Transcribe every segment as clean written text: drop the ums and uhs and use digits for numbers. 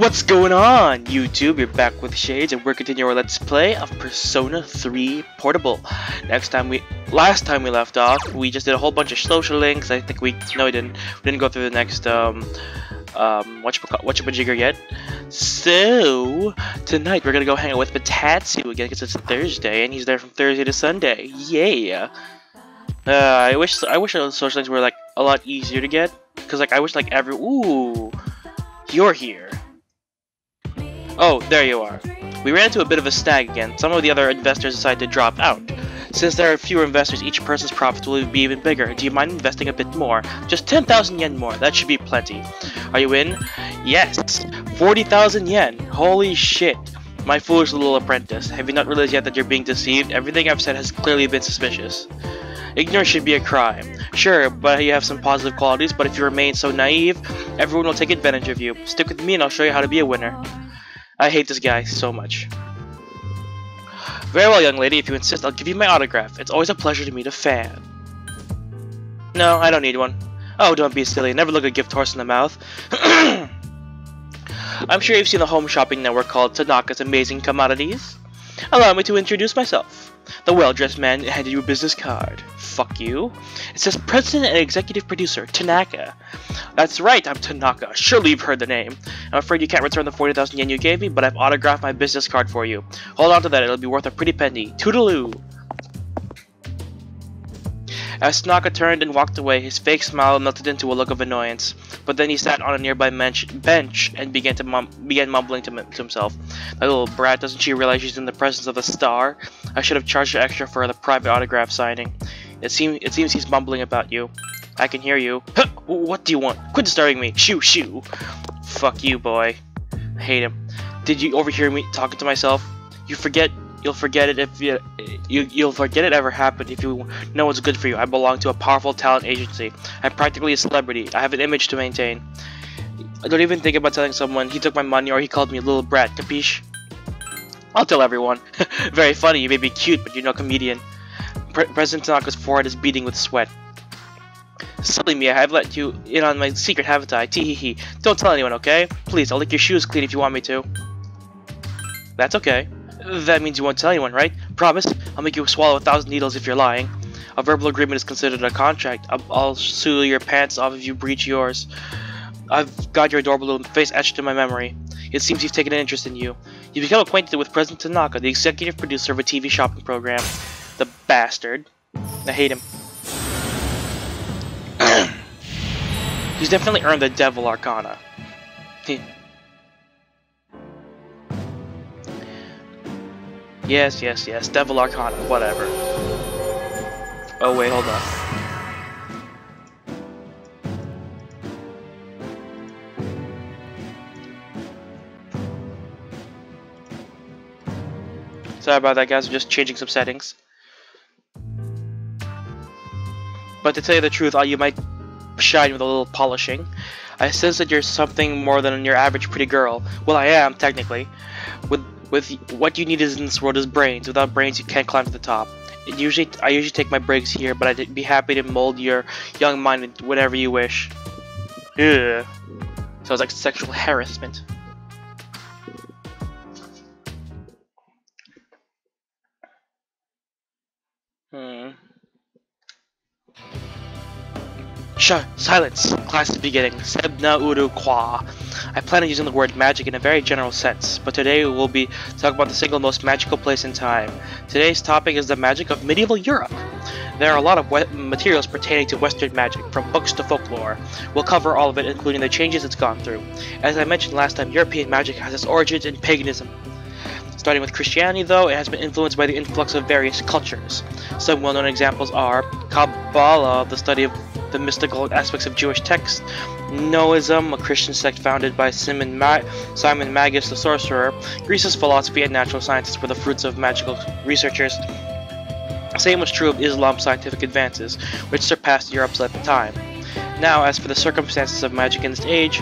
What's going on, YouTube? You're back with Shades, and we're continuing our Let's Play of Persona 3 Portable. Last time we left off, we just did a whole bunch of social links. I think we didn't go through the next whatchamajigger yet. So tonight we're gonna go hang out with Patatsu again because it's Thursday, and he's there from Thursday to Sunday. Yeah. I wish those social links were like a lot easier to get, because like I wish like ooh, you're here. Oh, there you are. We ran into a bit of a snag again. Some of the other investors decided to drop out. Since there are fewer investors, each person's profits will be even bigger. Do you mind investing a bit more? Just 10,000 yen more. That should be plenty. Are you in? Yes. 40,000 yen. Holy shit. My foolish little apprentice. Have you not realized yet that you're being deceived? Everything I've said has clearly been suspicious. Ignorance should be a crime. Sure, but you have some positive qualities, but if you remain so naive, everyone will take advantage of you. Stick with me and I'll show you how to be a winner. I hate this guy so much. Very well, young lady. If you insist, I'll give you my autograph. It's always a pleasure to meet a fan. No, I don't need one. Oh, don't be silly. Never look a gift horse in the mouth. I'm sure you've seen the home shopping network called Tanaka's Amazing Commodities. Allow me to introduce myself. The well-dressed man handed you a business card. Fuck you. It says President and Executive Producer, Tanaka. That's right, I'm Tanaka. Surely you've heard the name. I'm afraid you can't return the 40,000 yen you gave me, but I've autographed my business card for you. Hold on to that, it'll be worth a pretty penny. Toodaloo! As Tanaka turned and walked away, his fake smile melted into a look of annoyance. But then he sat on a nearby bench and began mumbling to himself. That little brat, doesn't she realize she's in the presence of a star? I should have charged her extra for the private autograph signing. It seems he's mumbling about you. I can hear you. Huh, what do you want? Quit disturbing me. Shoo, shoo. Fuck you, boy. I hate him. Did you overhear me talking to myself? You'll forget it if you'll forget it ever happened if you know what's good for you. I belong to a powerful talent agency. I'm practically a celebrity. I have an image to maintain. I don't even think about telling someone he took my money or he called me a little brat. Capiche? I'll tell everyone. Very funny. You may be cute, but you're no comedian. President Tanaka's forehead is beating with sweat. Silly me, I've let you in on my secret, haven't I? Tee-hee-hee. Don't tell anyone, okay? Please, I'll lick your shoes clean if you want me to. That's okay. That means you won't tell anyone, right? Promise? I'll make you swallow 1,000 needles if you're lying. A verbal agreement is considered a contract. I'll sue your pants off if you breach yours. I've got your adorable little face etched in my memory. It seems you've taken an interest in you. You've become acquainted with President Tanaka, the executive producer of a TV shopping program. The bastard. I hate him. He's definitely earned the Devil Arcana. Yes, Devil Arcana, whatever. Oh wait, hold on. Sorry about that, guys, I'm just changing some settings. But to tell you the truth, you might shine with a little polishing. I sense that you're something more than your average pretty girl. Well, I am, technically. With what you need in this world is brains. Without brains, you can't climb to the top. I usually take my breaks here, but I'd be happy to mold your young mind whatever you wish. Ugh. Sounds like sexual harassment. Silence! Class is beginning. Sebna uru kwa. I plan on using the word magic in a very general sense, but today we will be talking about the single most magical place in time. Today's topic is the magic of medieval Europe. There are a lot of materials pertaining to Western magic, from books to folklore. We'll cover all of it, including the changes it's gone through. As I mentioned last time, European magic has its origins in paganism. Starting with Christianity, though, it has been influenced by the influx of various cultures. Some well-known examples are Kabbalah, the study of the mystical aspects of Jewish texts; Noism, a Christian sect founded by Simon Magus the sorcerer; Greece's philosophy and natural sciences were the fruits of magical researchers. Same was true of Islam's scientific advances, which surpassed Europe's at the time. Now, as for the circumstances of magic in this age,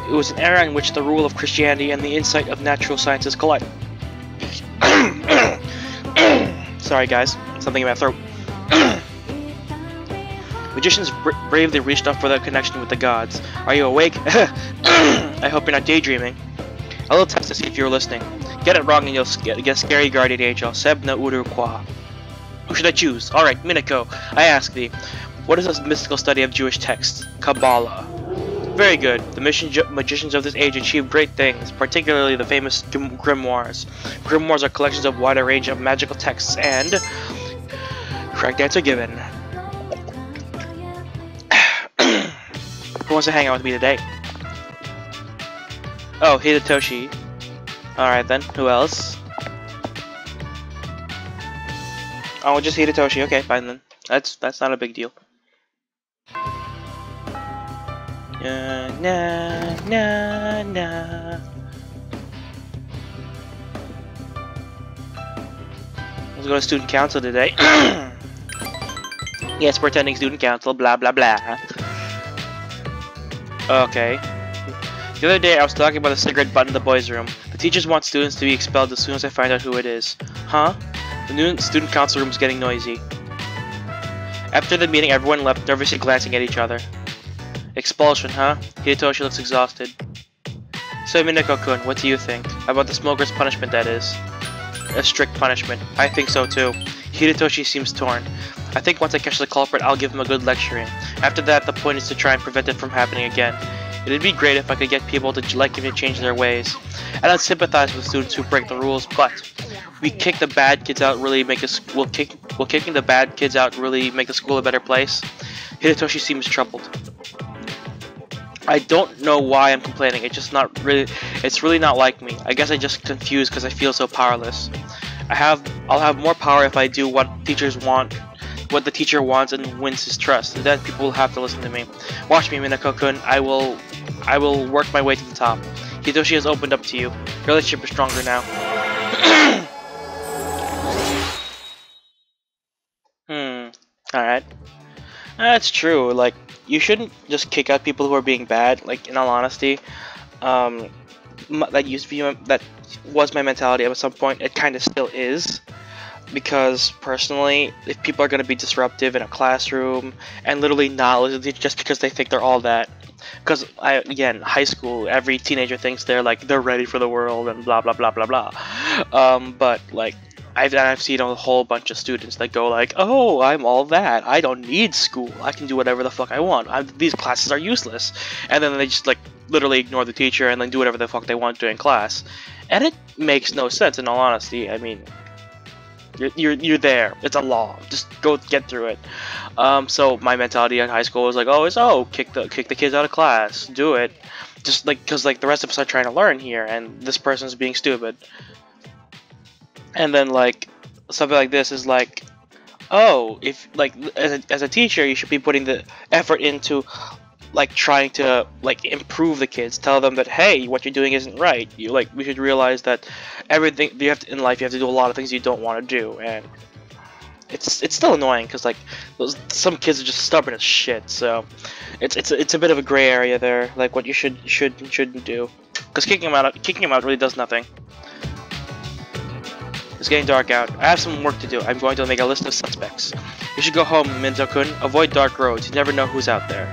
it was an era in which the rule of Christianity and the insight of natural sciences collided. Sorry guys, something in my throat. Magicians bravely reached out for that connection with the gods. Are you awake? I hope you're not daydreaming. A little test to see if you're listening. Get it wrong and you'll get scary guardian angel. Seb no uru kwa. Who should I choose? Alright, Minako, I ask thee. What is this mystical study of Jewish texts? Kabbalah. Very good. The magicians of this age achieve great things, particularly the famous grimoires. Grimoires are collections of wider range of magical texts and... Correct answer given. Who wants to hang out with me today? Oh, Hidetoshi. Alright then, who else? Oh, just Hidetoshi. Okay, fine then. That's not a big deal. Na. Let's go to student council today. Yes, we're attending student council. Blah blah blah. Okay. The other day I was talking about the cigarette butt in the boys' room. The teachers want students to be expelled as soon as I find out who it is. Huh? The new student council room is getting noisy. After the meeting, everyone left, nervously glancing at each other. Expulsion, huh? Hidetoshi looks exhausted. So Minako-kun, what do you think? About the smoker's punishment, that is. A strict punishment. I think so too. Hidetoshi seems torn. I think once I catch the culprit, I'll give him a good lecturing. After that, the point is to try and prevent it from happening again. It'd be great if I could get people to like him to change their ways. I don't sympathize with students who break the rules, but we kick the bad kids out really make us will kicking the bad kids out really make the school a better place? Hidetoshi seems troubled. I don't know why I'm complaining. It's really not like me. I guess I just confused because I feel so powerless. I'll have more power if I do what teachers want, what the teacher wants, and wins his trust. And then people will have to listen to me. Watch me, Minako-kun. I will work my way to the top. Hidetoshi has opened up to you. Your relationship is stronger now. Alright. That's true. Like, you shouldn't just kick out people who are being bad. Like, in all honesty, that was my mentality at some point. It kind of still is. Because personally, if people are going to be disruptive in a classroom and literally not listen to just because they think they're all that, because again, high school, every teenager thinks they're ready for the world and blah blah blah blah blah. But like I've seen a whole bunch of students that go like, oh, I'm all that. I don't need school. I can do whatever the fuck I want. These classes are useless, and then they just like literally ignore the teacher and then do whatever the fuck they want during class, and it makes no sense. In all honesty, I mean. You're there. It's a law. Just go get through it. So my mentality in high school was like, kick the kids out of class. Do it. Just like because like the rest of us are trying to learn here, and this person's being stupid. And then like something like this is like, oh, if like as a teacher, you should be putting the effort into like trying to like improve the kids, tell them that hey, what you're doing isn't right. We should realize that everything you have to, in life, you have to do a lot of things you don't want to do, and it's still annoying because like some kids are just stubborn as shit. So it's a bit of a gray area there, like what you shouldn't do, because kicking them out really does nothing. It's getting dark out. I have some work to do. I'm going to make a list of suspects. You should go home, Minto-kun. Avoid dark roads. You never know who's out there.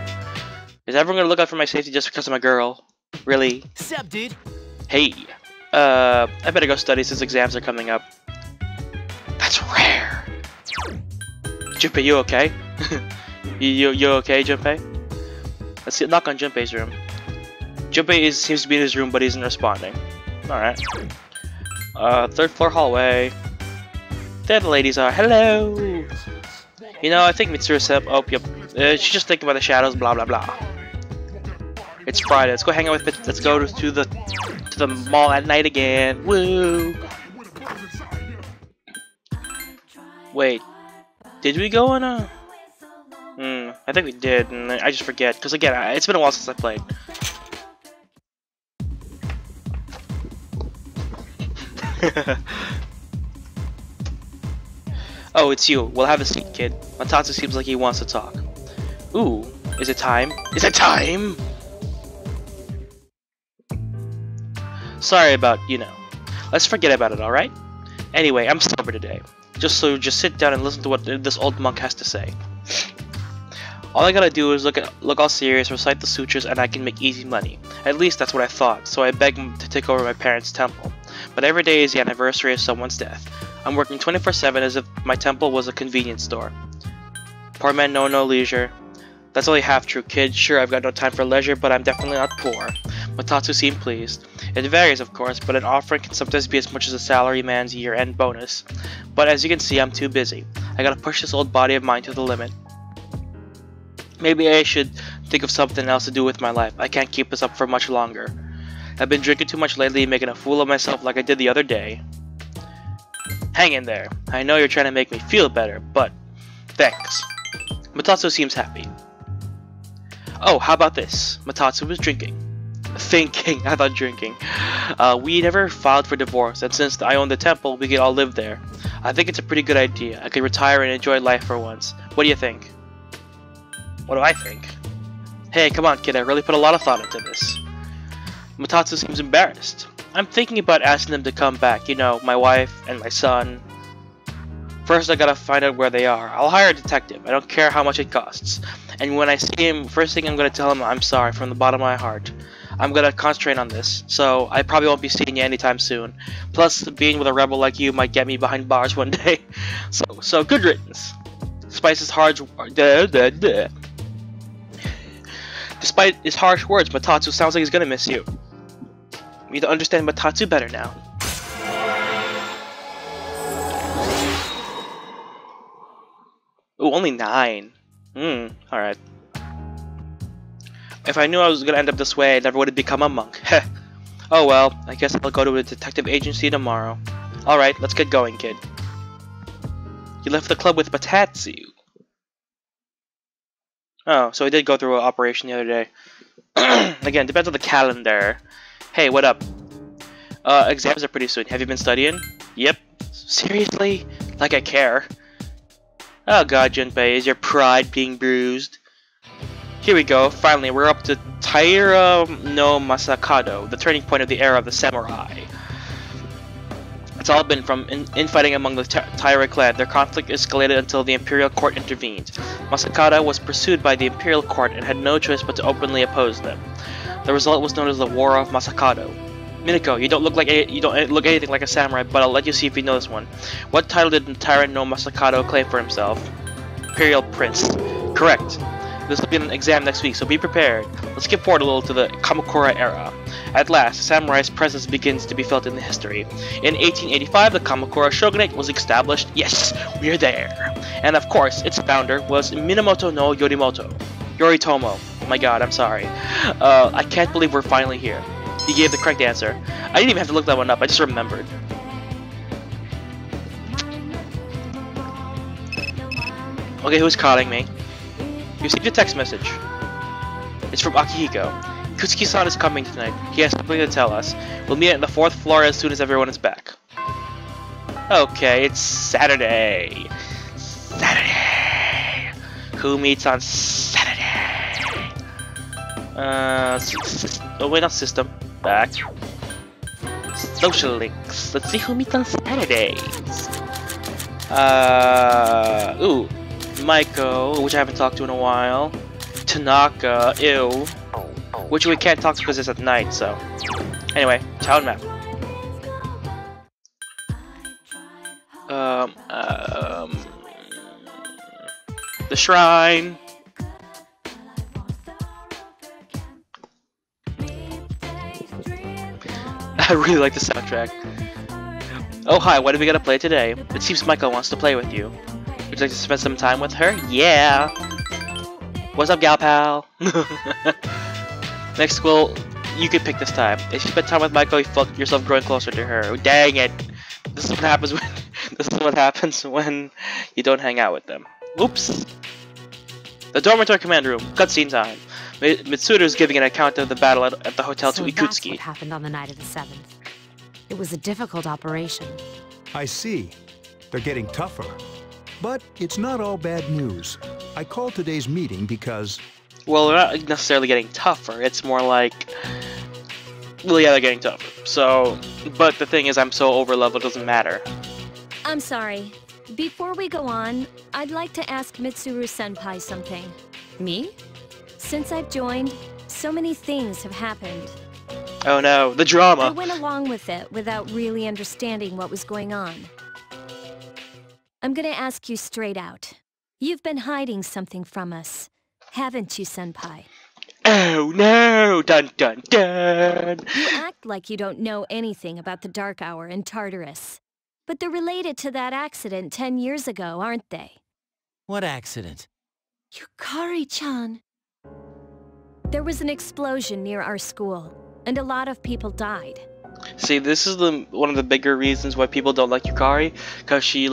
Is everyone gonna look out for my safety just because I'm a girl? Really? Sup, dude? Hey, I better go study since exams are coming up. That's rare. Junpei, you okay? you okay, Junpei? Let's see, knock on Junpei's room. Junpei seems to be in his room, but he isn't responding. All right. Third floor hallway. There the ladies are. Hello. You know, I think Mitsuru said. Oh, yep. She's just thinking about the shadows. Blah blah blah. It's Friday. Let's go hang out with. Let's go to the mall at night again. Woo! Wait, did we go on a? I think we did, and I just forget because again, it's been a while since I played. Oh, it's you. We'll have a seat, kid. Matatsu seems like he wants to talk. Ooh, is it time? Is it time? Sorry about, let's forget about it, alright? Anyway, I'm sober today. Just sit down and listen to what this old monk has to say. All I gotta do is look all serious, recite the sutras, and I can make easy money. At least that's what I thought, so I begged him to take over my parents' temple. But every day is the anniversary of someone's death. I'm working 24/7 as if my temple was a convenience store. Poor man know no leisure. That's only half true, kid. Sure, I've got no time for leisure, but I'm definitely not poor. Matatsu seemed pleased. It varies, of course, but an offering can sometimes be as much as a salaryman's year-end bonus. But as you can see, I'm too busy. I gotta push this old body of mine to the limit. Maybe I should think of something else to do with my life. I can't keep this up for much longer. I've been drinking too much lately, making a fool of myself like I did the other day. Hang in there. I know you're trying to make me feel better, but thanks. Matatsu seems happy. Oh, how about this? Matatsu was drinking. Thinking, I thought drinking. We never filed for divorce, and since I own the temple, we could all live there. I think it's a pretty good idea. I could retire and enjoy life for once. What do you think? What do I think? Hey, come on, kid, I really put a lot of thought into this. Matatsu seems embarrassed. I'm thinking about asking them to come back, you know, my wife and my son. First, I gotta find out where they are. I'll hire a detective. I don't care how much it costs. And when I see him, first thing I'm gonna tell him I'm sorry from the bottom of my heart. I'm gonna concentrate on this, so I probably won't be seeing you anytime soon. Plus, being with a rebel like you might get me behind bars one day. So good riddance. Despite his harsh words, Matatsu sounds like he's gonna miss you. We need to understand Matatsu better now. Ooh, only 9. Alright. If I knew I was gonna end up this way, I never would have become a monk. Heh. Oh well, I guess I'll go to a detective agency tomorrow. Alright, let's get going, kid. You left the club with Matatsu. Oh, so he did go through an operation the other day. Again, depends on the calendar. Hey, what up? Exams are pretty soon. Have you been studying? Yep. Seriously? Like I care. Oh god, Junpei, is your pride being bruised? Here we go. Finally, we're up to Taira no Masakado, the turning point of the era of the samurai. It's all been from infighting among the Taira clan. Their conflict escalated until the Imperial Court intervened. Masakado was pursued by the Imperial Court and had no choice but to openly oppose them. The result was known as the War of Masakado. Minako, you don't look anything like a samurai, but I'll let you see if you know this one. What title did Taira no Masakado claim for himself? Imperial Prince. Correct. This will be an exam next week, so be prepared. Let's skip forward a little to the Kamakura era. At last, the samurai's presence begins to be felt in the history. In 1885, the Kamakura shogunate was established. Yes, we're there. And of course, its founder was Minamoto no Yoritomo. Oh my god, I'm sorry. I can't believe we're finally here. He gave the correct answer. I didn't even have to look that one up, I just remembered. Okay, who's calling me? You received a text message. It's from Akihiko. Kutsuki-san is coming tonight. He has something to tell us. We'll meet at the 4th floor as soon as everyone is back. Okay, it's Saturday. Saturday! Who meets on Saturday? Oh wait, not system. Back. Social links. Let's see who meets on Saturdays. Ooh. Maiko, which I haven't talked to in a while. Tanaka, ew. Which we can't talk to because it's at night, so. Anyway, town map. The shrine. I really like the soundtrack. Oh hi, what do we gotta play today? It seems Maiko wants to play with you. Would you like to spend some time with her? Yeah! What's up, gal pal? Next school, you can pick this time. If you spend time with Maiko, you feel yourself growing closer to her. Dang it! This is what happens when you don't hang out with them. Oops! The dormitory command room. Cutscene time. Mitsuru is giving an account of the battle at the hotel to Ikutsuki. That's what happened on the night of the 7th. It was a difficult operation. I see. They're getting tougher. But it's not all bad news. I called today's meeting because... Well, they're not necessarily getting tougher. It's more like... Well, yeah, they're getting tougher. So... But the thing is, I'm so over-leveled, it doesn't matter. I'm sorry. Before we go on, I'd like to ask Mitsuru-senpai something. Me? Since I've joined, so many things have happened. Oh no, the I drama. went along with it without really understanding what was going on. I'm gonna ask you straight out. You've been hiding something from us, haven't you, Senpai? Oh no! Dun dun dun! You act like you don't know anything about the Dark Hour and Tartarus. But they're related to that accident 10 years ago, aren't they? What accident? Yukari-chan. There was an explosion near our school, and a lot of people died. See, this is one of the bigger reasons why people don't like Yukari, because she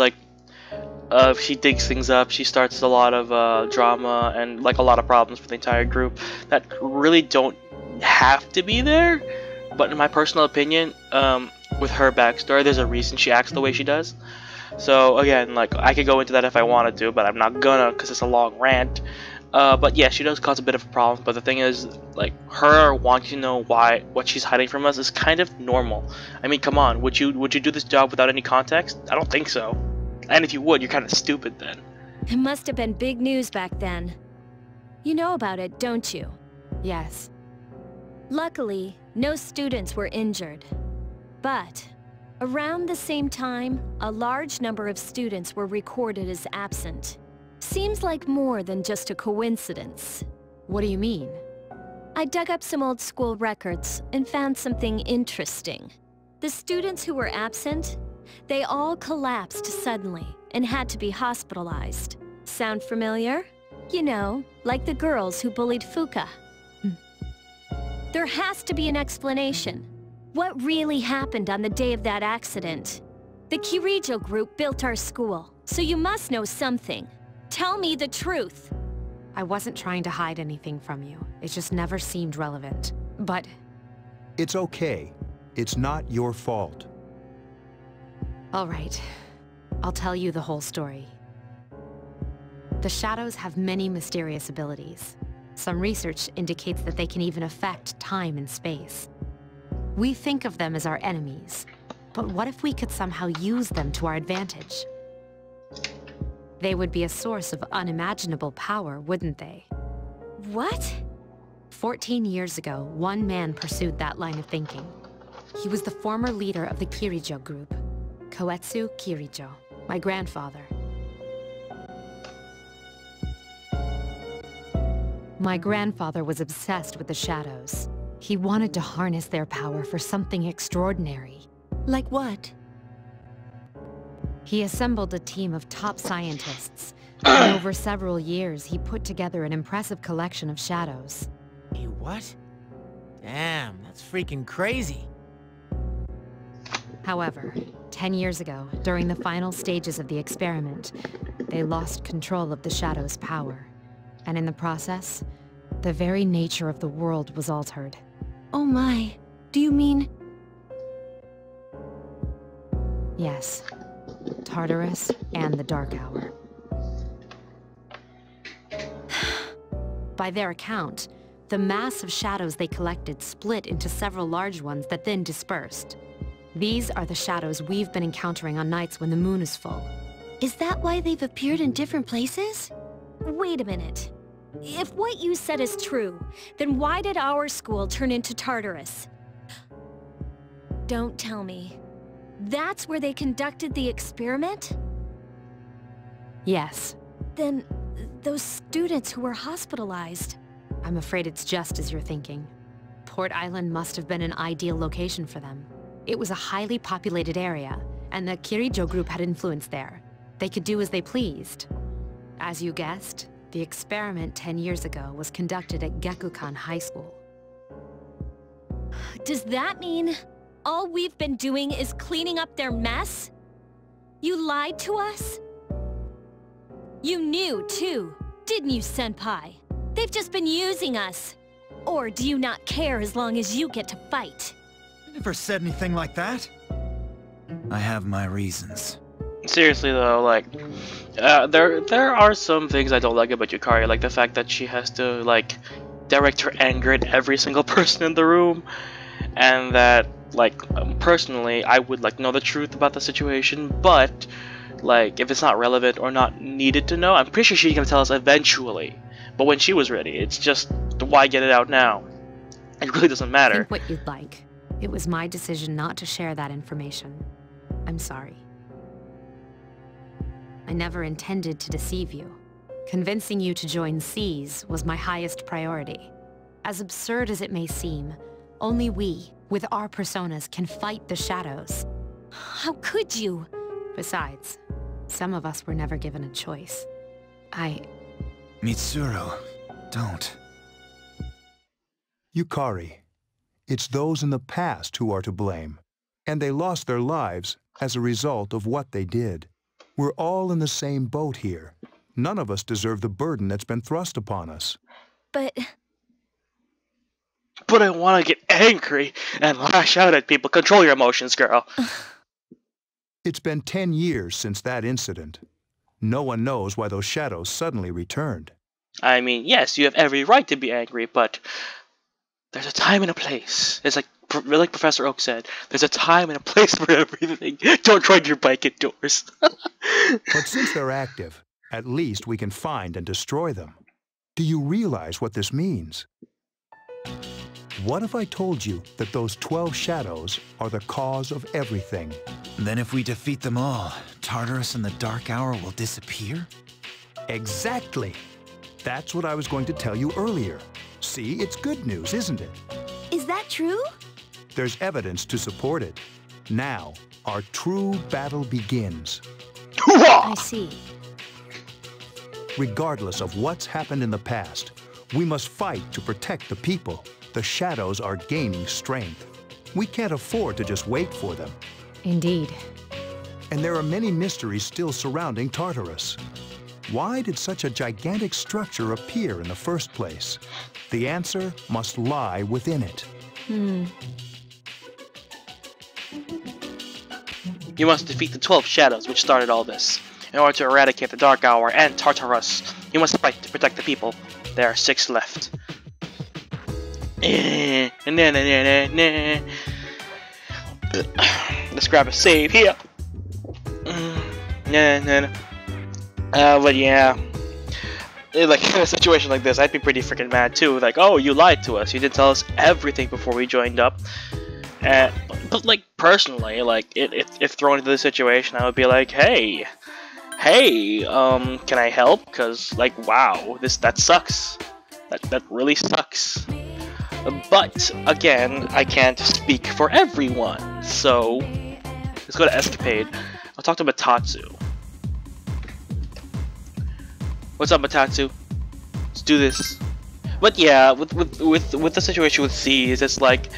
she digs things up. She starts a lot of drama and like a lot of problems for the entire group that really don't have to be there. But in my personal opinion, with her backstory, there's a reason she acts the way she does. So again, like I could go into that if I wanted to, but I'm not gonna because it's a long rant. But yeah, she does cause a bit of a problem. But the thing is, like her wanting to know what she's hiding from us is kind of normal. I mean, come on, would you do this job without any context? I don't think so. And if you would, you're kind of stupid then. It must have been big news back then. You know about it, don't you? Yes. Luckily, no students were injured. But around the same time, a large number of students were recorded as absent. Seems like more than just a coincidence. What do you mean? I dug up some old school records and found something interesting. The students who were absent, they all collapsed suddenly and had to be hospitalized. Sound familiar? You know, like the girls who bullied Fuka. There has to be an explanation. What really happened on the day of that accident? The Kirijo group built our school, so you must know something. Tell me the truth. I wasn't trying to hide anything from you. It just never seemed relevant. But... It's okay. It's not your fault. all right. I'll tell you the whole story. The shadows have many mysterious abilities. Some research indicates that they can even affect time and space. We think of them as our enemies, but what if we could somehow use them to our advantage? They would be a source of unimaginable power, wouldn't they? What? 14 years ago, one man pursued that line of thinking. He was the former leader of the Kirijo group, Koetsu Kirijo, my grandfather. My grandfather was obsessed with the shadows. He wanted to harness their power for something extraordinary. Like what? He assembled a team of top scientists, and over several years, he put together an impressive collection of shadows. Hey, what? Damn, that's freaking crazy. However, 10 years ago, during the final stages of the experiment, they lost control of the shadow's power. And in the process, the very nature of the world was altered. Oh my, do you mean... Yes, Tartarus and the Dark Hour. By their account, the mass of shadows they collected split into several large ones that then dispersed. These are the shadows we've been encountering on nights when the moon is full. Is that why they've appeared in different places? Wait a minute. If what you said is true, then why did our school turn into Tartarus? Don't tell me. That's where they conducted the experiment? Yes. Then, those students who were hospitalized... I'm afraid it's just as you're thinking. Port Island must have been an ideal location for them. It was a highly populated area, and the Kirijo group had influence there. They could do as they pleased. As you guessed, the experiment 10 years ago was conducted at Gekukan High School. Does that mean all we've been doing is cleaning up their mess? You lied to us? You knew, too, didn't you, Senpai? They've just been using us. Or do you not care as long as you get to fight? I never said anything like that. I have my reasons. Seriously though, like, there are some things I don't like about Yukari, like the fact that she has to like direct her anger at every single person in the room, and that like personally I would like know the truth about the situation, but like if it's not relevant or not needed to know, I'm pretty sure she's gonna tell us eventually. But when she was ready, it's just, why get it out now? It really doesn't matter. Think what you'd like. It was my decision not to share that information. I'm sorry. I never intended to deceive you. Convincing you to join SEES was my highest priority. As absurd as it may seem, only we, with our personas, can fight the shadows. How could you? Besides, some of us were never given a choice. Mitsuru, don't. Yukari, it's those in the past who are to blame. And they lost their lives as a result of what they did. We're all in the same boat here. None of us deserve the burden that's been thrust upon us. But I want to get angry and lash out at people. Control your emotions, girl. It's been 10 years since that incident. No one knows why those shadows suddenly returned. I mean, yes, you have every right to be angry, but there's a time and a place. It's like Professor Oak said, there's a time and a place for everything. Don't ride your bike indoors. But since they're active, at least we can find and destroy them. Do you realize what this means? What if I told you that those 12 shadows are the cause of everything? Then if we defeat them all, Tartarus and the Dark Hour will disappear? Exactly! That's what I was going to tell you earlier. See, it's good news, isn't it? is that true? There's evidence to support it. Now, our true battle begins. I see. Regardless of what's happened in the past, we must fight to protect the people. The shadows are gaining strength. We can't afford to just wait for them. Indeed. And there are many mysteries still surrounding Tartarus. Why did such a gigantic structure appear in the first place? The answer must lie within it. You must defeat the 12 shadows which started all this. In order to eradicate the Dark Hour and Tartarus, you must fight to protect the people. There are 6 left. Let's grab a save here. But yeah, like in a situation like this, I'd be pretty freaking mad too. Like, oh, you lied to us. You didn't tell us everything before we joined up. But like personally, like if thrown into this situation, I would be like, hey, can I help? Cause like, wow, that sucks. That really sucks. But again, I can't speak for everyone. So let's go to Escapade. I'll talk to Matatsu. What's up, Matatsu? Let's do this. But yeah, with the situation with SEES, it's like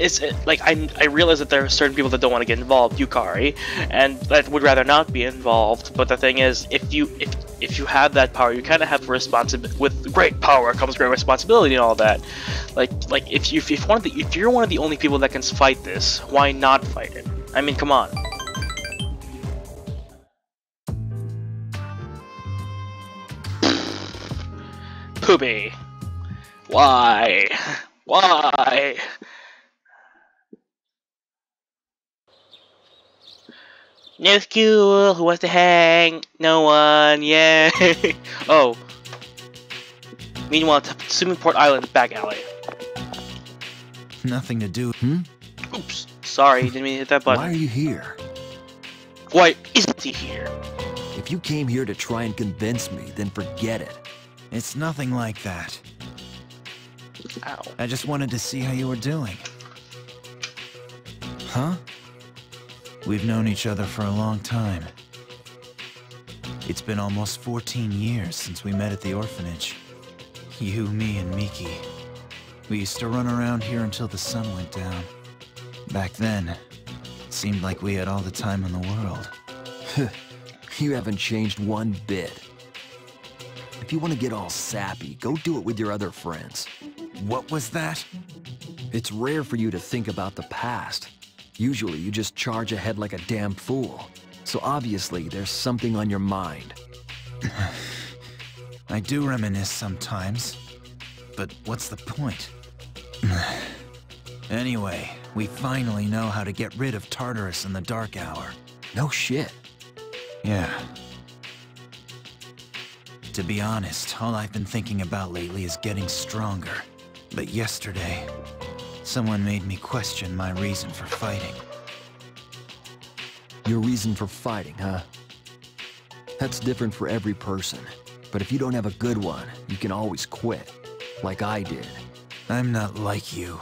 I realize that there are certain people that don't want to get involved, Yukari, and that would rather not be involved. But the thing is, if you have that power, you kind of have responsibility. With great power comes great responsibility and all that. Like if you're one of the only people that can fight this, why not fight it? I mean, come on. Poopy. Why? Why? No school. Who wants to hang? No one. Yay. Oh. Meanwhile, Swimming Port Island back alley. Nothing to do. Oops. Sorry, didn't mean to hit that button. Why are you here? Why isn't he here? If you came here to try and convince me, then forget it. It's nothing like that. Ow. I just wanted to see how you were doing. Huh? We've known each other for a long time. It's been almost 14 years since we met at the orphanage. You, me, and Miki. We used to run around here until the sun went down. Back then, it seemed like we had all the time in the world. You haven't changed one bit. If you want to get all sappy, go do it with your other friends. What was that? It's rare for you to think about the past. Usually you just charge ahead like a damn fool. So obviously there's something on your mind. I do reminisce sometimes. But what's the point? Anyway, we finally know how to get rid of Tartarus in the Dark Hour. No shit. Yeah. To be honest, all I've been thinking about lately is getting stronger. But yesterday, someone made me question my reason for fighting. Your reason for fighting, huh? That's different for every person. But if you don't have a good one, you can always quit. Like I did. I'm not like you.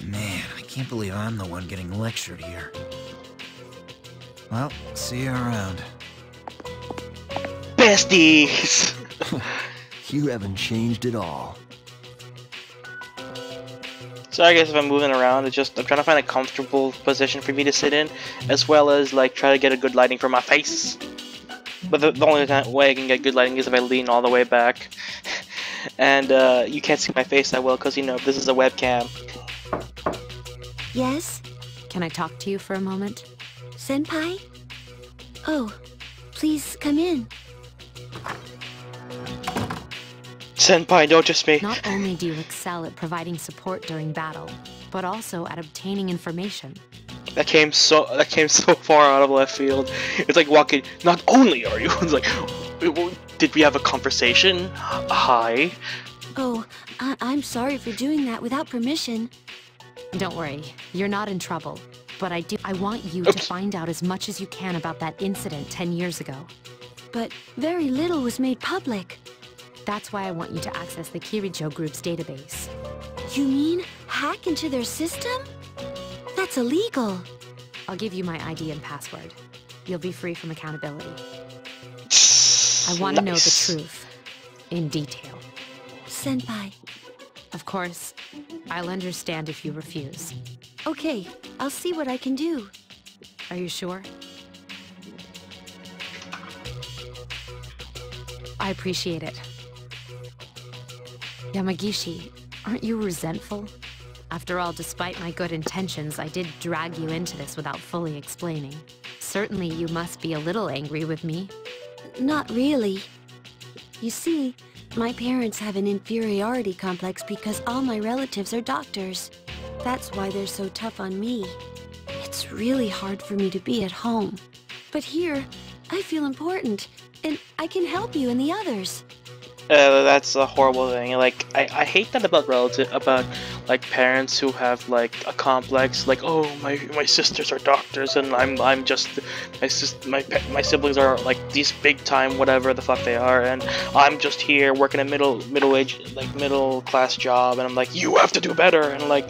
Man, I can't believe I'm the one getting lectured here. Well, see you around. Besties! You haven't changed at all. So I guess if I'm moving around, it's just I'm trying to find a comfortable position for me to sit in, as well as like try to get a good lighting for my face. But the only way I can get good lighting is if I lean all the way back. And you can't see my face that well because, you know, this is a webcam. Yes? Can I talk to you for a moment? Senpai? Oh, please come in. Senpai, notice me. Not only do you excel at providing support during battle, but also at obtaining information. That came so far out of left field. It's like walking. Not only are you, it's like, did we have a conversation? Hi. Oh, I'm sorry for doing that without permission. Don't worry, you're not in trouble. But I want you to find out as much as you can about that incident 10 years ago. But very little was made public. That's why I want you to access the Kirijo Group's database. You mean hack into their system? That's illegal. I'll give you my ID and password. You'll be free from accountability. I want to know the truth, in detail. Senpai. Of course, I'll understand if you refuse. Okay, I'll see what I can do. Are you sure? I appreciate it. Yamagishi, aren't you resentful? After all, despite my good intentions, I did drag you into this without fully explaining. Certainly you must be a little angry with me. Not really. You see, my parents have an inferiority complex because all my relatives are doctors. That's why they're so tough on me. It's really hard for me to be at home. But here, I feel important, and I can help you and the others. That's a horrible thing. Like, I hate that about like parents who have like a complex. Like, oh, my sisters are doctors, and I'm just my siblings are like these big time whatever the fuck they are, and I'm just here working a middle class job, and I'm like, you have to do better, and like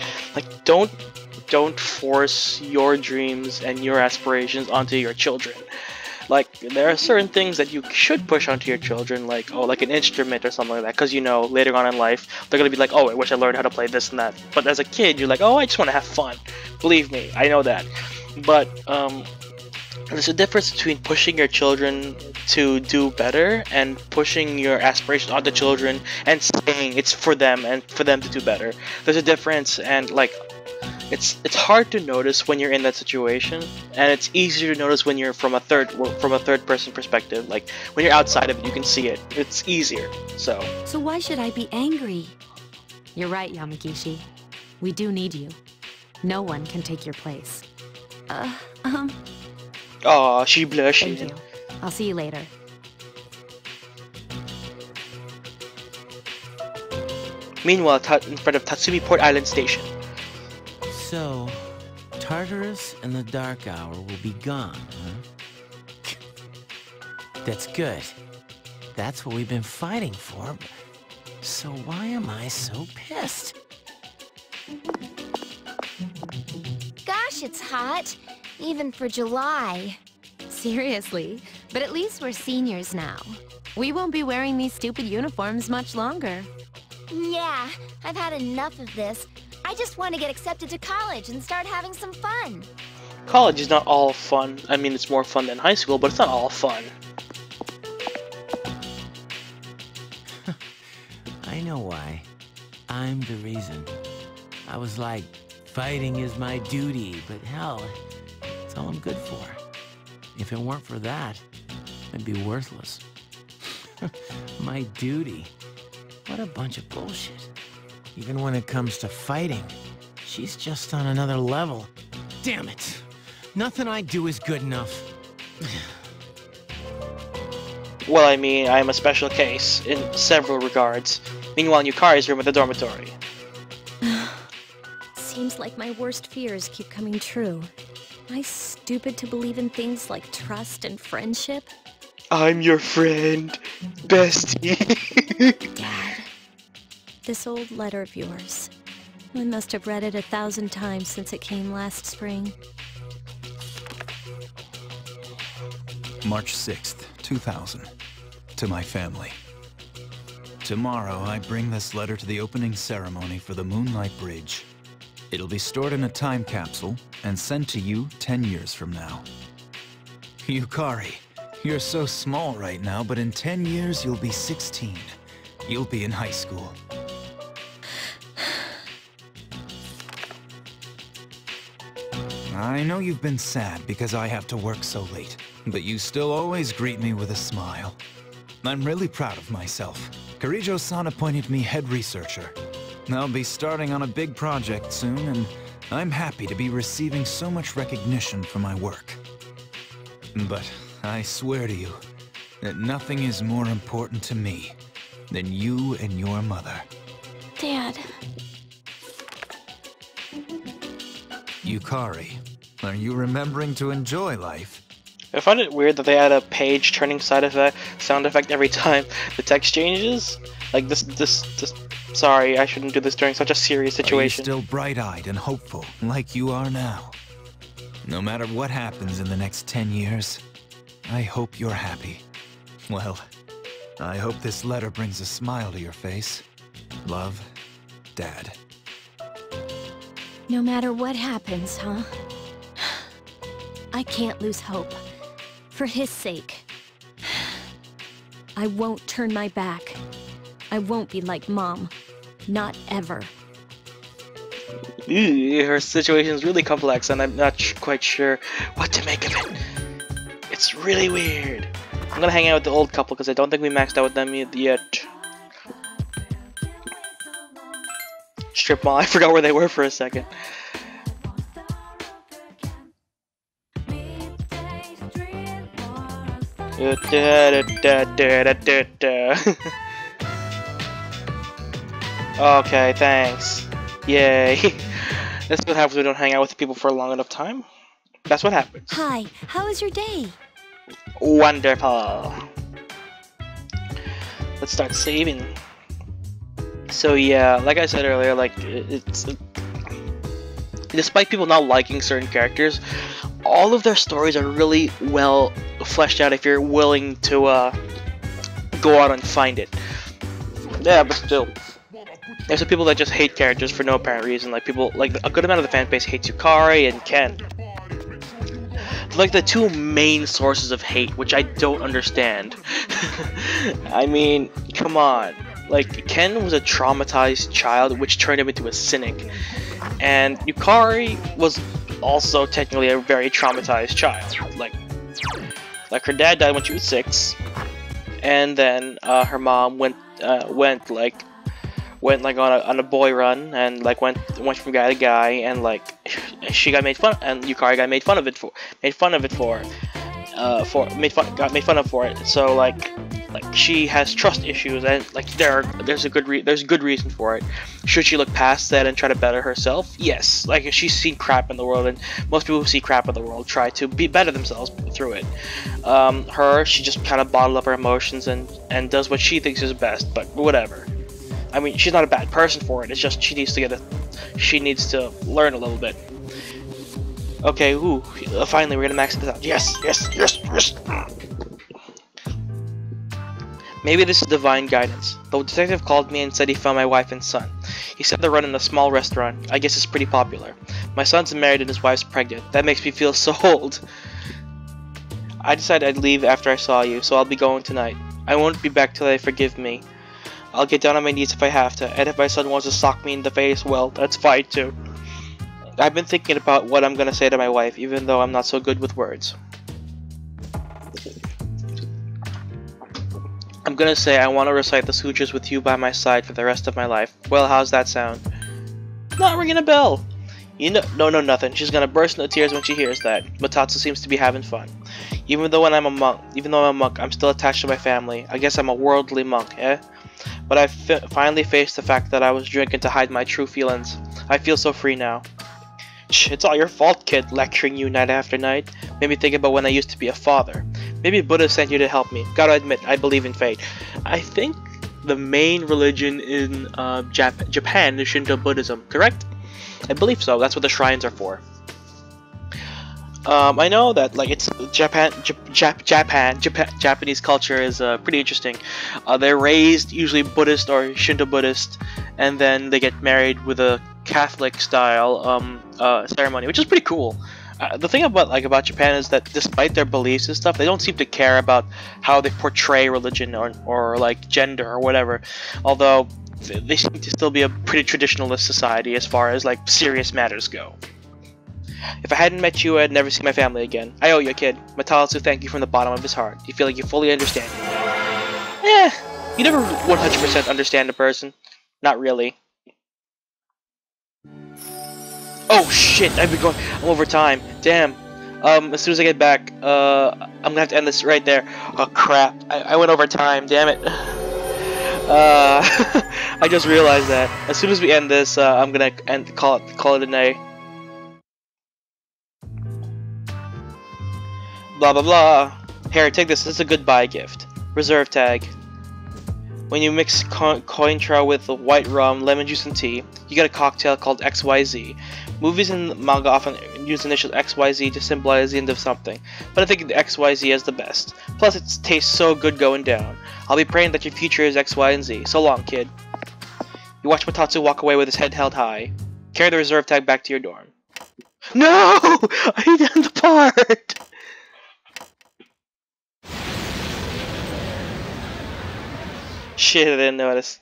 don't force your dreams and your aspirations onto your children. Like, there are certain things that you should push onto your children, like, oh, like an instrument or something like that, because, you know, later on in life, they're going to be like, oh, I wish I learned how to play this and that. But as a kid, you're like, oh, I just want to have fun. Believe me, I know that. But, there's a difference between pushing your children to do better and pushing your aspirations onto children and saying it's for them and for them to do better. There's a difference, and, like, it's hard to notice when you're in that situation, and it's easier to notice when you're from a third person perspective. Like, when you're outside of it, you can see it. It's easier. So why should I be angry? You're right, Yamagishi. We do need you. No one can take your place. Aw, she blushed. Thank you. I'll see you later. Meanwhile, in front of Tatsumi Port Island Station. So, Tartarus and the Dark Hour will be gone, huh? That's good. That's what we've been fighting for. So why am I so pissed? Gosh, it's hot. Even for July. Seriously, but at least we're seniors now. We won't be wearing these stupid uniforms much longer. Yeah, I've had enough of this. I just want to get accepted to college and start having some fun. College is not all fun. I mean, it's more fun than high school, but it's not all fun. I know why. I'm the reason. I was like, fighting is my duty, but hell, it's all I'm good for. If it weren't for that, I'd be worthless. My duty. What a bunch of bullshit. Even when it comes to fighting, she's just on another level. Damn it. Nothing I do is good enough. Well, I mean, I am a special case in several regards. Meanwhile, in Yukari's room at the dormitory. Seems like my worst fears keep coming true. Am I stupid to believe in things like trust and friendship? I'm your friend, bestie. Dad, this old letter of yours. I must have read it 1,000 times since it came last spring. March 6th, 2000. To my family. Tomorrow, I bring this letter to the opening ceremony for the Moonlight Bridge. It'll be stored in a time capsule and sent to you 10 years from now. Yukari, you're so small right now, but in 10 years you'll be 16. You'll be in high school. I know you've been sad because I have to work so late, but you still always greet me with a smile. I'm really proud of myself. Kirijo-san appointed me head researcher. I'll be starting on a big project soon, and I'm happy to be receiving so much recognition for my work. But I swear to you that nothing is more important to me than you and your mother. Dad. Yukari, are you remembering to enjoy life? I find it weird that they add a page turning sound effect every time the text changes. Like this. Sorry, I shouldn't do this during such a serious situation. Are you still bright-eyed and hopeful, like you are now? No matter what happens in the next 10 years, I hope you're happy. Well, I hope this letter brings a smile to your face. Love, Dad. No matter what happens, huh? I can't lose hope. For his sake. I won't turn my back. I won't be like Mom. Not ever. Her situation is really complex, and I'm not quite sure what to make of it. It's really weird. I'm gonna hang out with the old couple because I don't think we maxed out with them yet. Strip mall. I forgot where they were for a second. Okay, thanks. Yay. That's what happens when we don't hang out with people for a long enough time. That's what happens. Hi, how was your day? Wonderful. Let's start saving. So yeah, like I said earlier, like despite people not liking certain characters, all of their stories are really well fleshed out if you're willing to go out and find it. Yeah, but still, there's some people that just hate characters for no apparent reason. Like people, like a good amount of the fan base hates Yukari and Ken. They're like the two main sources of hate, which I don't understand. I mean, come on. Like, Ken was a traumatized child, which turned him into a cynic. And Yukari was also technically a very traumatized child. Like her dad died when she was 6, and then her mom went on a boy run and like went from guy to guy, and like she got made fun, and Yukari got made fun of for it. So like she has trust issues, and like there's a good reason for it. Should she look past that and try to better herself? Yes. Like she's seen crap in the world, and most people who see crap in the world try to be better themselves through it. She just kind of bottled up her emotions and does what she thinks is best, but whatever. I mean, she's not a bad person for it. It's just she needs to learn a little bit. Okay, finally we're gonna max this out. Yes. Maybe this is divine guidance. The detective called me and said he found my wife and son. He said they're running a small restaurant. I guess it's pretty popular. My son's married and his wife's pregnant. That makes me feel so old. I decided I'd leave after I saw you, so I'll be going tonight. I won't be back till they forgive me. I'll get down on my knees if I have to, and if my son wants to sock me in the face, well, that's fine too. I've been thinking about what I'm gonna say to my wife, even though I'm not so good with words. I'm gonna say I want to recite the sutras with you by my side for the rest of my life. Well, how's that sound? Not ringing a bell. You know, no, nothing. She's gonna burst into tears when she hears that. Matatsu seems to be having fun. Even though I'm a monk, I'm still attached to my family. I guess I'm a worldly monk, eh? But I finally faced the fact that I was drinking to hide my true feelings. I feel so free now. Shh, it's all your fault, kid, lecturing you night after night. Made me think about when I used to be a father. Maybe Buddha sent you to help me. Gotta admit, I believe in fate. I think the main religion in Japan is Shinto Buddhism, correct? I believe so. That's what the shrines are for. I know that like it's Japanese culture is pretty interesting. They're raised usually Buddhist or Shinto Buddhist, and then they get married with a Catholic style ceremony, which is pretty cool. The thing about Japan is that despite their beliefs and stuff, they don't seem to care about how they portray religion or like gender or whatever. Although they seem to still be a pretty traditionalist society as far as like serious matters go. If I hadn't met you, I'd never see my family again. I owe you, kid. Matalatsu thank you from the bottom of his heart. Do you feel like you fully understand me? You never 100% understand a person. Not really. Oh shit, I'm over time. Damn. As soon as I get back, I'm gonna have to end this right there. Oh crap, I went over time, damn it. I just realized that. As soon as we end this, I'm gonna call it a day. Blah blah blah. Here, take this. This is a goodbye gift. Reserve tag. When you mix Cointreau with white rum, lemon juice, and tea, you get a cocktail called XYZ. Movies and manga often use the initial XYZ to symbolize the end of something, but I think the XYZ is the best. Plus, it tastes so good going down. I'll be praying that your future is X, Y, and Z. So long, kid. You watch Matatsu walk away with his head held high. Carry the reserve tag back to your dorm. No! I didn't end the part! Shit, I didn't notice.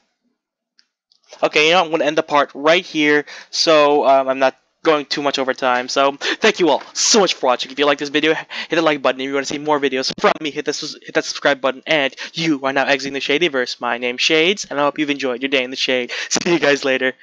Okay, you know what? I'm going to end the part right here, so I'm not going too much over time. So, thank you all so much for watching. If you like this video, hit the like button. If you want to see more videos from me, hit that subscribe button. And you are now exiting the Shadyverse. My name's Shades, and I hope you've enjoyed your day in the shade. See you guys later.